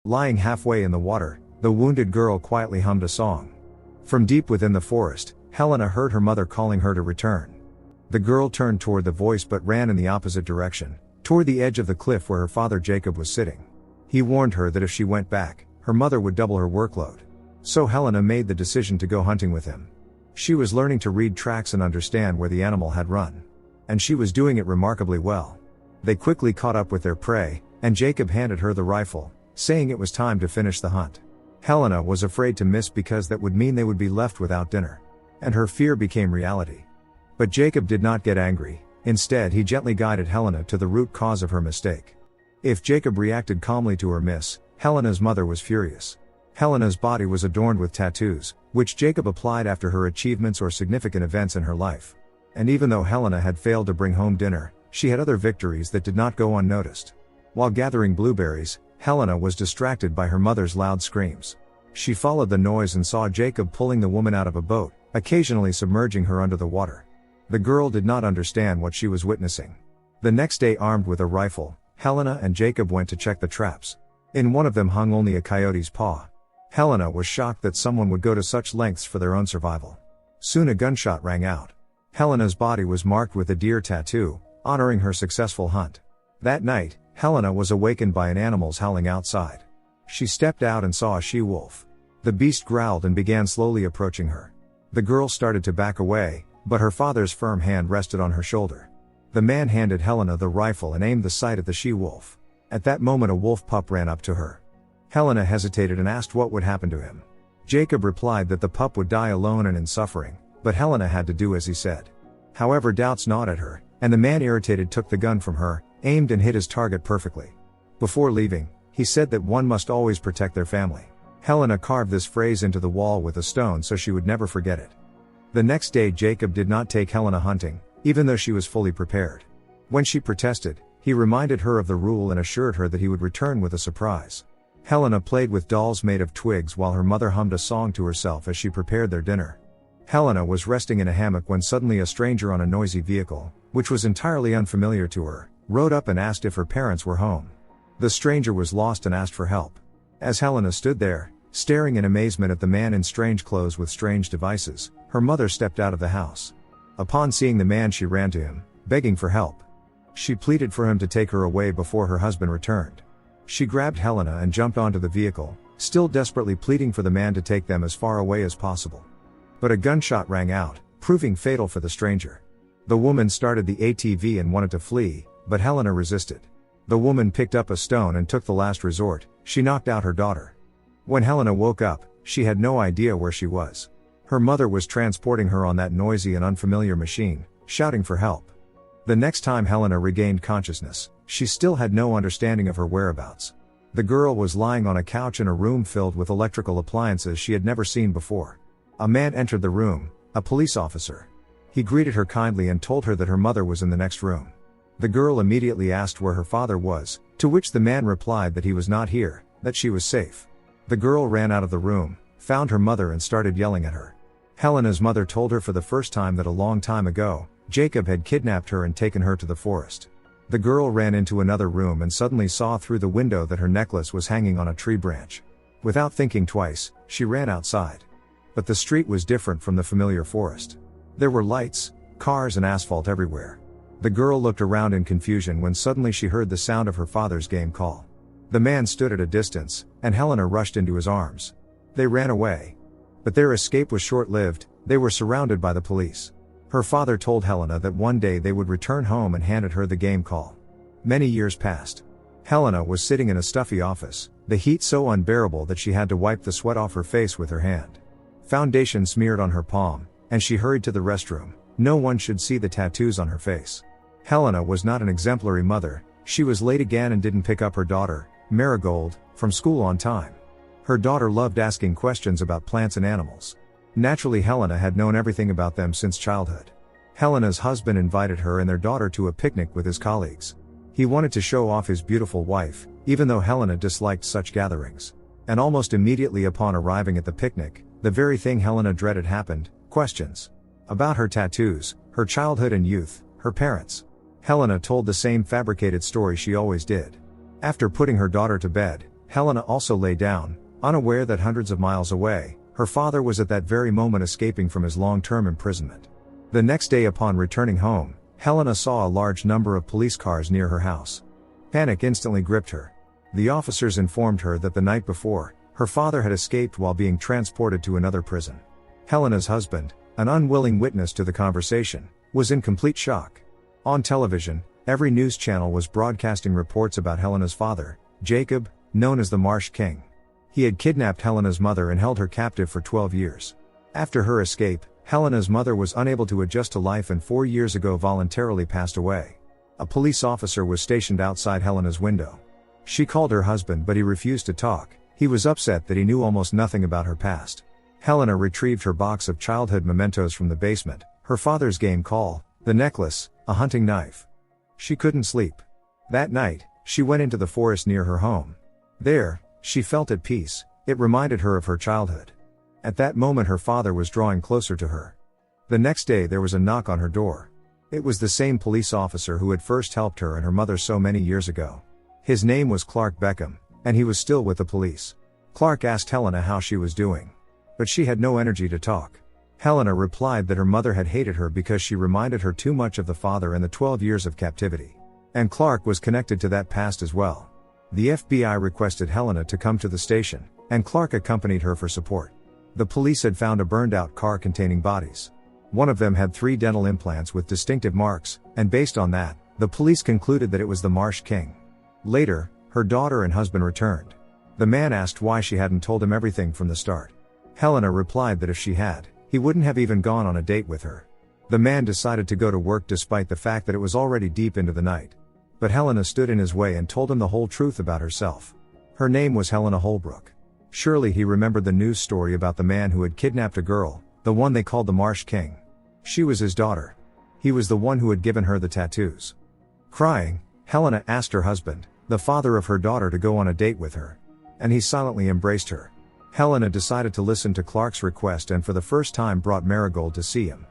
Lying halfway in the water, the wounded girl quietly hummed a song. From deep within the forest, Helena heard her mother calling her to return. The girl turned toward the voice but ran in the opposite direction, toward the edge of the cliff where her father Jacob was sitting. He warned her that if she went back, her mother would double her workload. So Helena made the decision to go hunting with him. She was learning to read tracks and understand where the animal had run. And she was doing it remarkably well. They quickly caught up with their prey, and Jacob handed her the rifle, saying it was time to finish the hunt. Helena was afraid to miss because that would mean they would be left without dinner. And her fear became reality. But Jacob did not get angry. Instead, he gently guided Helena to the root cause of her mistake. If Jacob reacted calmly to her miss, Helena's mother was furious. Helena's body was adorned with tattoos, which Jacob applied after her achievements or significant events in her life. And even though Helena had failed to bring home dinner, she had other victories that did not go unnoticed. While gathering blueberries, Helena was distracted by her mother's loud screams. She followed the noise and saw Jacob pulling the woman out of a boat, occasionally submerging her under the water. The girl did not understand what she was witnessing. The next day, armed with a rifle, Helena and Jacob went to check the traps. In one of them hung only a coyote's paw. Helena was shocked that someone would go to such lengths for their own survival. Soon a gunshot rang out. Helena's body was marked with a deer tattoo, honoring her successful hunt. That night, Helena was awakened by an animal's howling outside. She stepped out and saw a she-wolf. The beast growled and began slowly approaching her. The girl started to back away, but her father's firm hand rested on her shoulder. The man handed Helena the rifle and aimed the sight at the she-wolf. At that moment, a wolf pup ran up to her. Helena hesitated and asked what would happen to him. Jacob replied that the pup would die alone and in suffering, but Helena had to do as he said. However, doubts gnawed at her, and the man, irritated, took the gun from her, aimed and hit his target perfectly. Before leaving, he said that one must always protect their family. Helena carved this phrase into the wall with a stone so she would never forget it. The next day, Jacob did not take Helena hunting, even though she was fully prepared. When she protested, he reminded her of the rule and assured her that he would return with a surprise. Helena played with dolls made of twigs while her mother hummed a song to herself as she prepared their dinner. Helena was resting in a hammock when suddenly a stranger on a noisy vehicle, which was entirely unfamiliar to her, rode up and asked if her parents were home. The stranger was lost and asked for help. As Helena stood there, staring in amazement at the man in strange clothes with strange devices, her mother stepped out of the house. Upon seeing the man, she ran to him, begging for help. She pleaded for him to take her away before her husband returned. She grabbed Helena and jumped onto the vehicle, still desperately pleading for the man to take them as far away as possible. But a gunshot rang out, proving fatal for the stranger. The woman started the ATV and wanted to flee, but Helena resisted. The woman picked up a stone and took the last resort. She knocked out her daughter. When Helena woke up, she had no idea where she was. Her mother was transporting her on that noisy and unfamiliar machine, shouting for help. The next time Helena regained consciousness, she still had no understanding of her whereabouts. The girl was lying on a couch in a room filled with electrical appliances she had never seen before. A man entered the room, a police officer. He greeted her kindly and told her that her mother was in the next room. The girl immediately asked where her father was, to which the man replied that he was not here, that she was safe. The girl ran out of the room, found her mother and started yelling at her. Helena's mother told her for the first time that a long time ago, Jacob had kidnapped her and taken her to the forest. The girl ran into another room and suddenly saw through the window that her necklace was hanging on a tree branch. Without thinking twice, she ran outside. But the street was different from the familiar forest. There were lights, cars and asphalt everywhere. The girl looked around in confusion when suddenly she heard the sound of her father's game call. The man stood at a distance, and Helena rushed into his arms. They ran away. But their escape was short-lived. They were surrounded by the police. Her father told Helena that one day they would return home and handed her the game call. Many years passed. Helena was sitting in a stuffy office, the heat so unbearable that she had to wipe the sweat off her face with her hand. Foundation smeared on her palm, and she hurried to the restroom. No one should see the tattoos on her face. Helena was not an exemplary mother. She was late again and didn't pick up her daughter, Marigold, from school on time. Her daughter loved asking questions about plants and animals. Naturally, Helena had known everything about them since childhood. Helena's husband invited her and their daughter to a picnic with his colleagues. He wanted to show off his beautiful wife, even though Helena disliked such gatherings. And almost immediately upon arriving at the picnic, the very thing Helena dreaded happened: questions. About her tattoos, her childhood and youth, her parents. Helena told the same fabricated story she always did. After putting her daughter to bed, Helena also lay down, unaware that hundreds of miles away, her father was at that very moment escaping from his long-term imprisonment. The next day upon returning home, Helena saw a large number of police cars near her house. Panic instantly gripped her. The officers informed her that the night before, her father had escaped while being transported to another prison. Helena's husband, an unwilling witness to the conversation, was in complete shock. On television, every news channel was broadcasting reports about Helena's father, Jacob, known as the Marsh King. He had kidnapped Helena's mother and held her captive for 12 years. After her escape, Helena's mother was unable to adjust to life and 4 years ago voluntarily passed away. A police officer was stationed outside Helena's window. She called her husband but he refused to talk. He was upset that he knew almost nothing about her past. Helena retrieved her box of childhood mementos from the basement, her father's game call, the necklace, a hunting knife. She couldn't sleep. That night, she went into the forest near her home. There, she felt at peace. It reminded her of her childhood. At that moment her father was drawing closer to her. The next day there was a knock on her door. It was the same police officer who had first helped her and her mother so many years ago. His name was Clark Beckham, and he was still with the police. Clark asked Helena how she was doing. But she had no energy to talk. Helena replied that her mother had hated her because she reminded her too much of the father and the 12 years of captivity. And Clark was connected to that past as well. The FBI requested Helena to come to the station, and Clark accompanied her for support. The police had found a burned-out car containing bodies. One of them had 3 dental implants with distinctive marks, and based on that, the police concluded that it was the Marsh King. Later, her daughter and husband returned. The man asked why she hadn't told him everything from the start. Helena replied that if she had, he wouldn't have even gone on a date with her. The man decided to go to work despite the fact that it was already deep into the night. But Helena stood in his way and told him the whole truth about herself. Her name was Helena Holbrook. Surely he remembered the news story about the man who had kidnapped a girl, the one they called the Marsh King. She was his daughter. He was the one who had given her the tattoos. Crying, Helena asked her husband, the father of her daughter, to go on a date with her. And he silently embraced her. Helena decided to listen to Clark's request and for the first time brought Marigold to see him.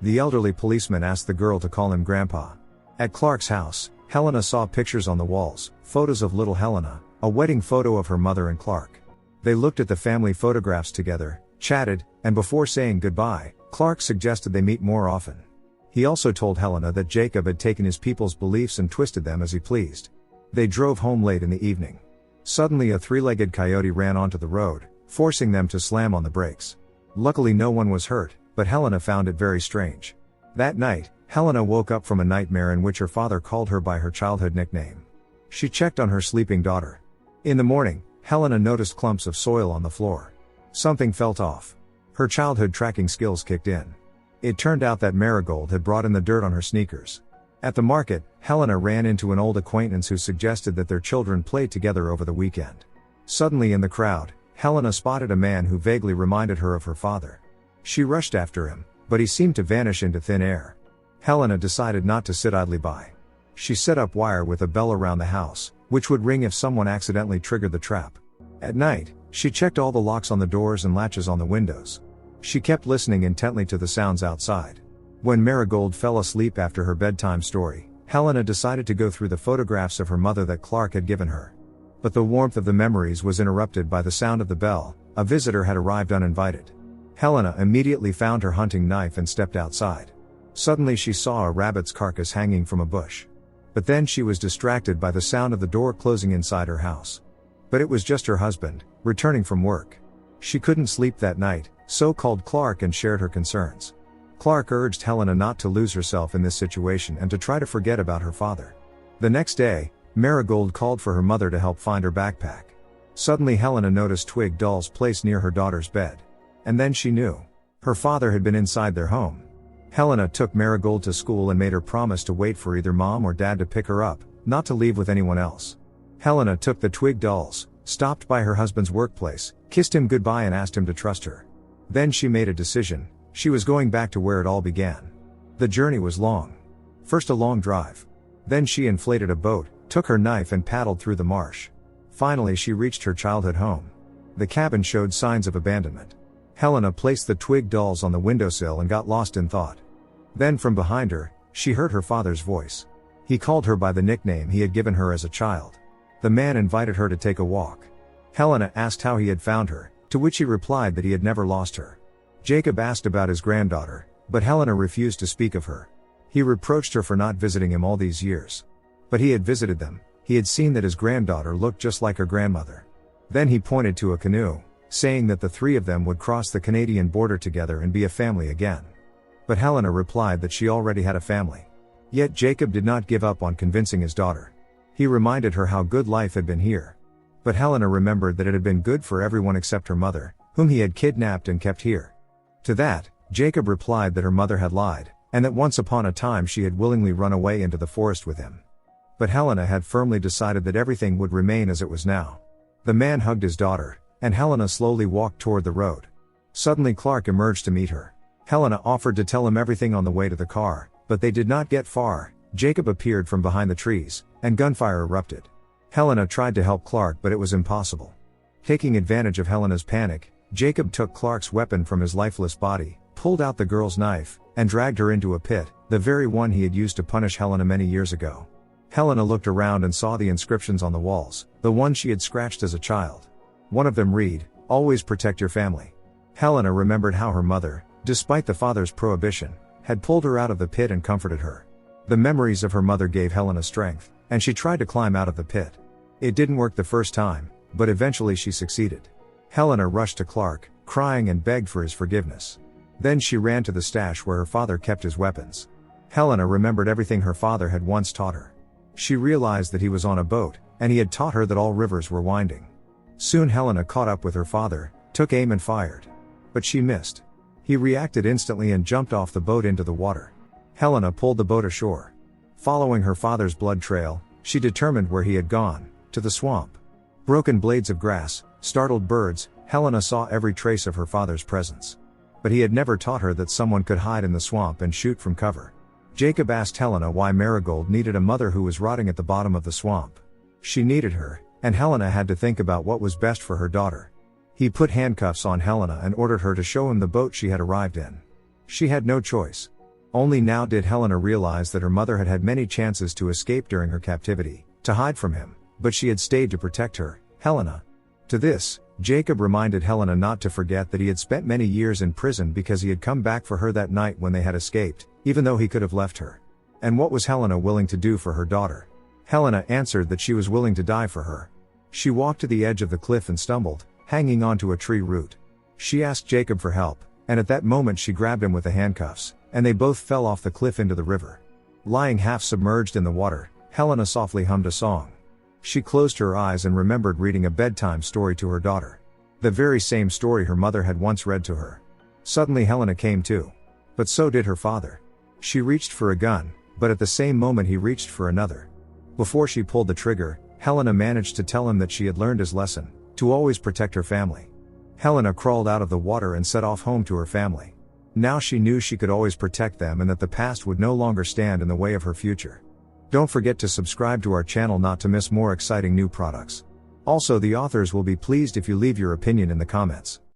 The elderly policeman asked the girl to call him Grandpa. At Clark's house, Helena saw pictures on the walls, photos of little Helena, a wedding photo of her mother and Clark. They looked at the family photographs together, chatted, and before saying goodbye, Clark suggested they meet more often. He also told Helena that Jacob had taken his people's beliefs and twisted them as he pleased. They drove home late in the evening. Suddenly a 3-legged coyote ran onto the road, forcing them to slam on the brakes. Luckily no one was hurt, but Helena found it very strange. That night, Helena woke up from a nightmare in which her father called her by her childhood nickname. She checked on her sleeping daughter. In the morning, Helena noticed clumps of soil on the floor. Something felt off. Her childhood tracking skills kicked in. It turned out that Marigold had brought in the dirt on her sneakers. At the market, Helena ran into an old acquaintance who suggested that their children play together over the weekend. Suddenly in the crowd, Helena spotted a man who vaguely reminded her of her father. She rushed after him, but he seemed to vanish into thin air. Helena decided not to sit idly by. She set up wire with a bell around the house, which would ring if someone accidentally triggered the trap. At night, she checked all the locks on the doors and latches on the windows. She kept listening intently to the sounds outside. When Marigold fell asleep after her bedtime story, Helena decided to go through the photographs of her mother that Clark had given her. But the warmth of the memories was interrupted by the sound of the bell. A visitor had arrived uninvited. Helena immediately found her hunting knife and stepped outside. Suddenly she saw a rabbit's carcass hanging from a bush. But then she was distracted by the sound of the door closing inside her house. But it was just her husband, returning from work. She couldn't sleep that night, so called Clark and shared her concerns. Clark urged Helena not to lose herself in this situation and to try to forget about her father. The next day, Marigold called for her mother to help find her backpack. Suddenly Helena noticed twig dolls placed near her daughter's bed. And then she knew. Her father had been inside their home. Helena took Marigold to school and made her promise to wait for either mom or dad to pick her up, not to leave with anyone else. Helena took the twig dolls, stopped by her husband's workplace, kissed him goodbye and asked him to trust her. Then she made a decision. She was going back to where it all began. The journey was long. First a long drive. Then she inflated a boat, took her knife and paddled through the marsh. Finally she reached her childhood home. The cabin showed signs of abandonment. Helena placed the twig dolls on the windowsill and got lost in thought. Then from behind her, she heard her father's voice. He called her by the nickname he had given her as a child. The man invited her to take a walk. Helena asked how he had found her, to which he replied that he had never lost her. Jacob asked about his granddaughter, but Helena refused to speak of her. He reproached her for not visiting him all these years. But he had visited them. He had seen that his granddaughter looked just like her grandmother. Then he pointed to a canoe, saying that the three of them would cross the Canadian border together and be a family again. But Helena replied that she already had a family. Yet Jacob did not give up on convincing his daughter. He reminded her how good life had been here. But Helena remembered that it had been good for everyone except her mother, whom he had kidnapped and kept here. To that, Jacob replied that her mother had lied, and that once upon a time she had willingly run away into the forest with him. But Helena had firmly decided that everything would remain as it was now. The man hugged his daughter, and Helena slowly walked toward the road. Suddenly Clark emerged to meet her. Helena offered to tell him everything on the way to the car, but they did not get far. Jacob appeared from behind the trees, and gunfire erupted. Helena tried to help Clark, but it was impossible. Taking advantage of Helena's panic, Jacob took Clark's weapon from his lifeless body, pulled out the girl's knife, and dragged her into a pit, the very one he had used to punish Helena many years ago. Helena looked around and saw the inscriptions on the walls, the ones she had scratched as a child. One of them read, "Always protect your family." Helena remembered how her mother, despite the father's prohibition, had pulled her out of the pit and comforted her. The memories of her mother gave Helena strength, and she tried to climb out of the pit. It didn't work the first time, but eventually she succeeded. Helena rushed to Clark, crying and begged for his forgiveness. Then she ran to the stash where her father kept his weapons. Helena remembered everything her father had once taught her. She realized that he was on a boat, and he had taught her that all rivers were winding. Soon Helena caught up with her father, took aim and fired. But she missed. He reacted instantly and jumped off the boat into the water. Helena pulled the boat ashore. Following her father's blood trail, she determined where he had gone, to the swamp. Broken blades of grass, startled birds, Helena saw every trace of her father's presence. But he had never taught her that someone could hide in the swamp and shoot from cover. Jacob asked Helena why Marigold needed a mother who was rotting at the bottom of the swamp. She needed her, and Helena had to think about what was best for her daughter. He put handcuffs on Helena and ordered her to show him the boat she had arrived in. She had no choice. Only now did Helena realize that her mother had had many chances to escape during her captivity, to hide from him, but she had stayed to protect her, Helena. To this, Jacob reminded Helena not to forget that he had spent many years in prison because he had come back for her that night when they had escaped, even though he could have left her. And what was Helena willing to do for her daughter? Helena answered that she was willing to die for her. She walked to the edge of the cliff and stumbled, hanging onto a tree root. She asked Jacob for help, and at that moment she grabbed him with the handcuffs, and they both fell off the cliff into the river. Lying half submerged in the water, Helena softly hummed a song. She closed her eyes and remembered reading a bedtime story to her daughter. The very same story her mother had once read to her. Suddenly Helena came to. But so did her father. She reached for a gun, but at the same moment he reached for another. Before she pulled the trigger, Helena managed to tell him that she had learned his lesson, to always protect her family. Helena crawled out of the water and set off home to her family. Now she knew she could always protect them and that the past would no longer stand in the way of her future. Don't forget to subscribe to our channel not to miss more exciting new products. Also, the authors will be pleased if you leave your opinion in the comments.